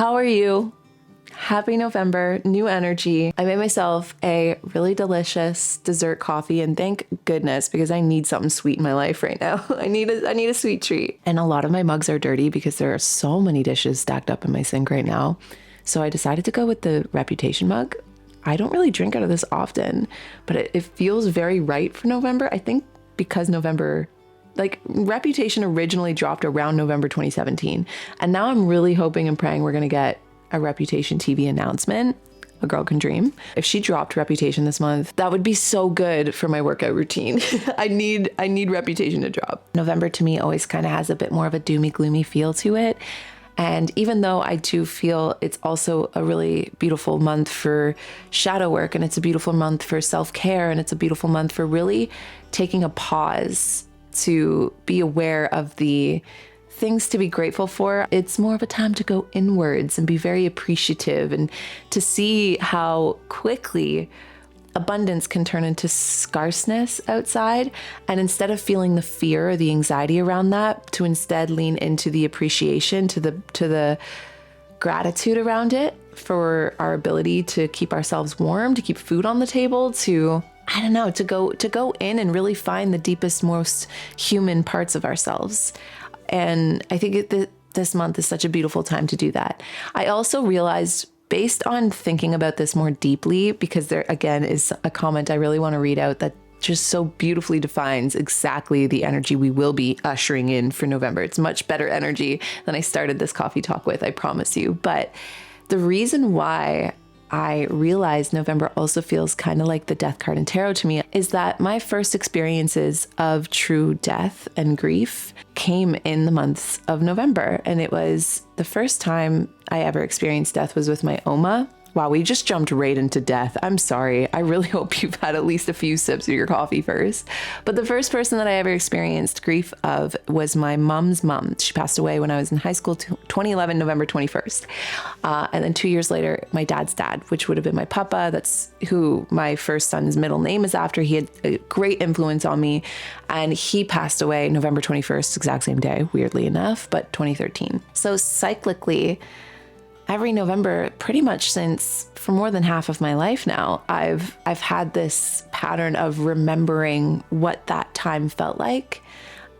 How are you? Happy November, new energy. I made myself a really delicious dessert coffee, and thank goodness, because I need something sweet in my life right now. I need a sweet treat. And a lot of my mugs are dirty because there are so many dishes stacked up in my sink right now. So I decided to go with the Reputation mug. I don't really drink out of this often, but it feels very right for November. I think because November, like Reputation originally dropped around November 2017. And now I'm really hoping and praying we're going to get a Reputation TV announcement. A girl can dream. If she dropped Reputation this month, that would be so good for my workout routine. I need Reputation to drop. November to me always kind of has a bit more of a doomy, gloomy feel to it. And even though I do feel it's also a really beautiful month for shadow work, and it's a beautiful month for self-care, and it's a beautiful month for really taking a pause to be aware of the things to be grateful for, it's more of a time to go inwards and be very appreciative and to see how quickly abundance can turn into scarceness outside. And instead of feeling the fear or the anxiety around that, to instead lean into the appreciation, to the gratitude around it for our ability to keep ourselves warm, to keep food on the table, to go in and really find the deepest, most human parts of ourselves. And I think this month is such a beautiful time to do that. I also realized, based on thinking about this more deeply, because there again is a comment I really want to read out that just so beautifully defines exactly the energy we will be ushering in for November. It's much better energy than I started this coffee talk with, I promise you. But the reason why I realized November also feels kind of like the death card in tarot to me is that my first experiences of true death and grief came in the months of November. And it was the first time I ever experienced death was with my Oma. Wow, we just jumped right into death. I'm sorry. I really hope you've had at least a few sips of your coffee first. But the first person that I ever experienced grief of was my mom's mom. She passed away when I was in high school, 2011, November 21st. And then 2 years later, my dad's dad, which would have been my papa. That's who my first son's middle name is after. He had a great influence on me. And he passed away November 21st, exact same day, weirdly enough, but 2013. So cyclically, every November, pretty much since for more than half of my life now, I've had this pattern of remembering what that time felt like.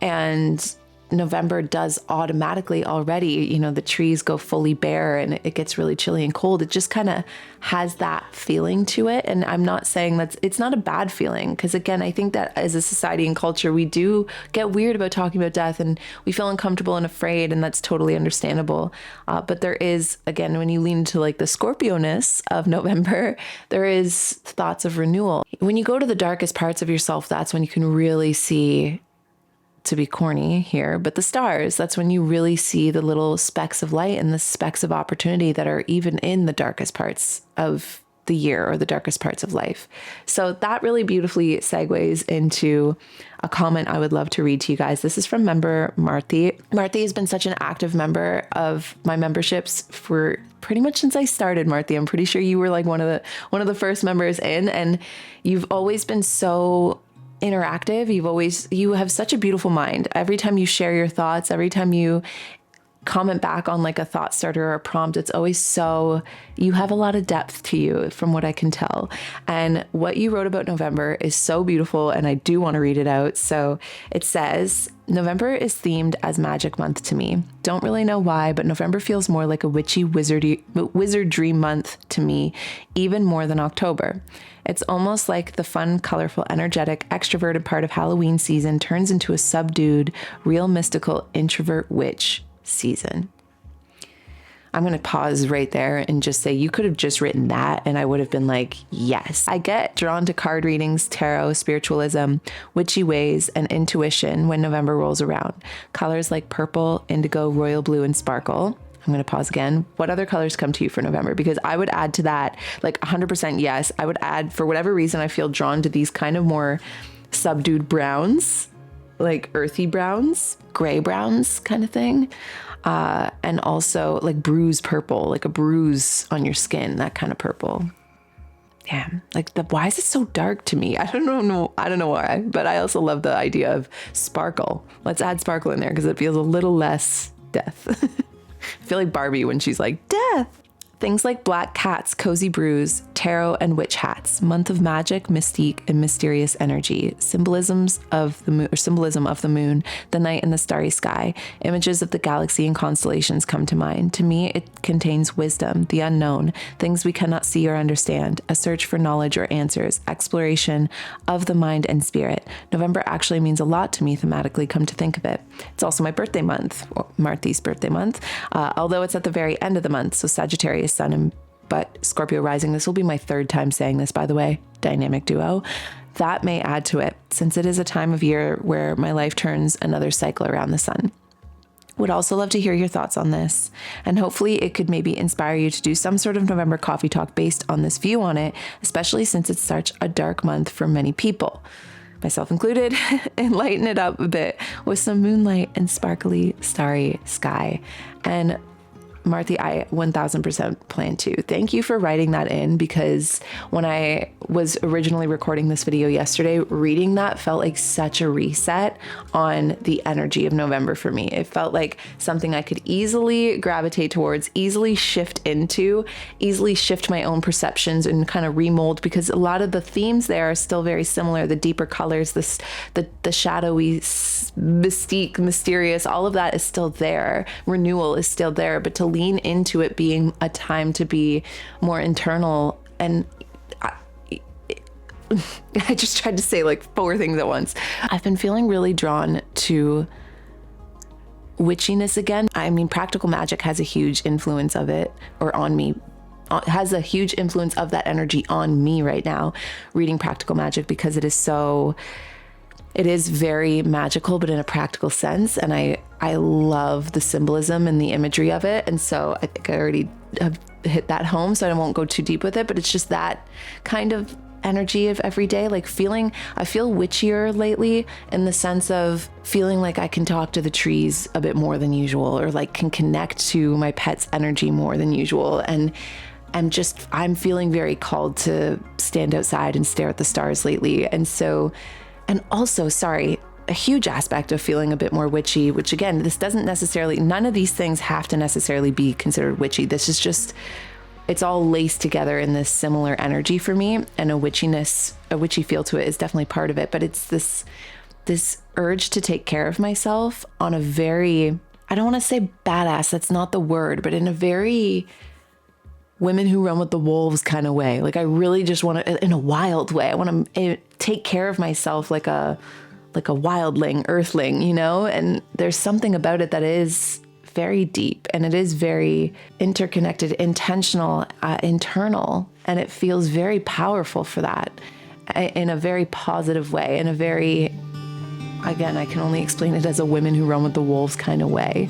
And November does automatically already, the trees go fully bare and it gets really chilly and cold. It just kind of has that feeling to it. And I'm not saying it's not a bad feeling, because again, I think that as a society and culture, we do get weird about talking about death and we feel uncomfortable and afraid, and that's totally understandable. But there is, again, when you lean into like the Scorpio-ness of November, there is thoughts of renewal. When you go to the darkest parts of yourself, that's when you can really see, to be corny here, but the stars. That's when you really see the little specks of light and the specks of opportunity that are even in the darkest parts of the year or the darkest parts of life. So that really beautifully segues into a comment I would love to read to you guys. This is from member Marthy. Marthy has been such an active member of my memberships for pretty much since I started, Marthy. I'm pretty sure you were like one of the first members in, and you've always been so interactive. You have such a beautiful mind. Every time you share your thoughts, every time you comment back on like a thought starter or a prompt, it's always you have a lot of depth to you from what I can tell. And what you wrote about November is so beautiful, and I do want to read it out. So it says, November is themed as magic month to me. Don't really know why, but November feels more like a witchy wizardry month to me, even more than October. It's almost like the fun, colorful, energetic, extroverted part of Halloween season turns into a subdued, real mystical introvert witch season. I'm going to pause right there and just say you could have just written that and I would have been like, yes. I get drawn to card readings, tarot, spiritualism, witchy ways, and intuition when November rolls around. Colors like purple, indigo, royal blue, and sparkle. I'm going to pause again. What other colors come to you for November? Because I would add to that, like 100% yes. I would add, for whatever reason, I feel drawn to these kind of more subdued browns, like earthy browns, gray browns kind of thing. And also like bruise purple, like a bruise on your skin, that kind of purple. Yeah, like why is it so dark to me? I don't know why, but I also love the idea of sparkle. Let's add sparkle in there because it feels a little less death. I feel like Barbie when she's like, death. Things like black cats, cozy brews, tarot, and witch hats, month of magic, mystique, and mysterious energy, symbolism of the moon, the night and the starry sky, images of the galaxy and constellations come to mind. To me, it contains wisdom, the unknown, things we cannot see or understand, a search for knowledge or answers, exploration of the mind and spirit. November actually means a lot to me thematically, come to think of it. It's also my birthday month, or Marthy's birthday month, although it's at the very end of the month, so Sagittarius sun but Scorpio rising. This will be my third time saying this, by the way, dynamic duo. That may add to it, since it is a time of year where my life turns another cycle around the sun. Would also love to hear your thoughts on this, and hopefully it could maybe inspire you to do some sort of November coffee talk based on this view on it, especially since it's such a dark month for many people, myself included, and lighten it up a bit with some moonlight and sparkly starry sky. And Marthy, I 1000% plan to. Thank you for writing that in, because when I was originally recording this video yesterday, reading that felt like such a reset on the energy of November for me. It felt like something I could easily gravitate towards, easily shift into, easily shift my own perceptions and kind of remold, because a lot of the themes there are still very similar. The deeper colors, the shadowy, mystique, mysterious, all of that is still there. Renewal is still there, but to lean into it being a time to be more internal. And I just tried to say like 4 things at once. I've been feeling really drawn to witchiness again. I mean, practical magic has a huge influence of it, or on me, has a huge influence of that energy on me right now, reading practical magic, because it is very magical, but in a practical sense. And I love the symbolism and the imagery of it. And so I think I already have hit that home, so I won't go too deep with it, but it's just that kind of energy of every day. Like I feel witchier lately in the sense of feeling like I can talk to the trees a bit more than usual, or like can connect to my pet's energy more than usual. And I'm feeling very called to stand outside and stare at the stars lately. And also, a huge aspect of feeling a bit more witchy, which again, none of these things have to necessarily be considered witchy. This is just, it's all laced together in this similar energy for me, and a witchy feel to it is definitely part of it. But it's this urge to take care of myself on a very, I don't want to say badass, that's not the word, but in a very women who run with the wolves kind of way. Like I really just want to, in a wild way, I want to take care of myself like a wildling, earthling, you know? And there's something about it that is very deep, and it is very interconnected, intentional, internal, and it feels very powerful for that in a very positive way, in a very, again, I can only explain it as a women who run with the wolves kind of way.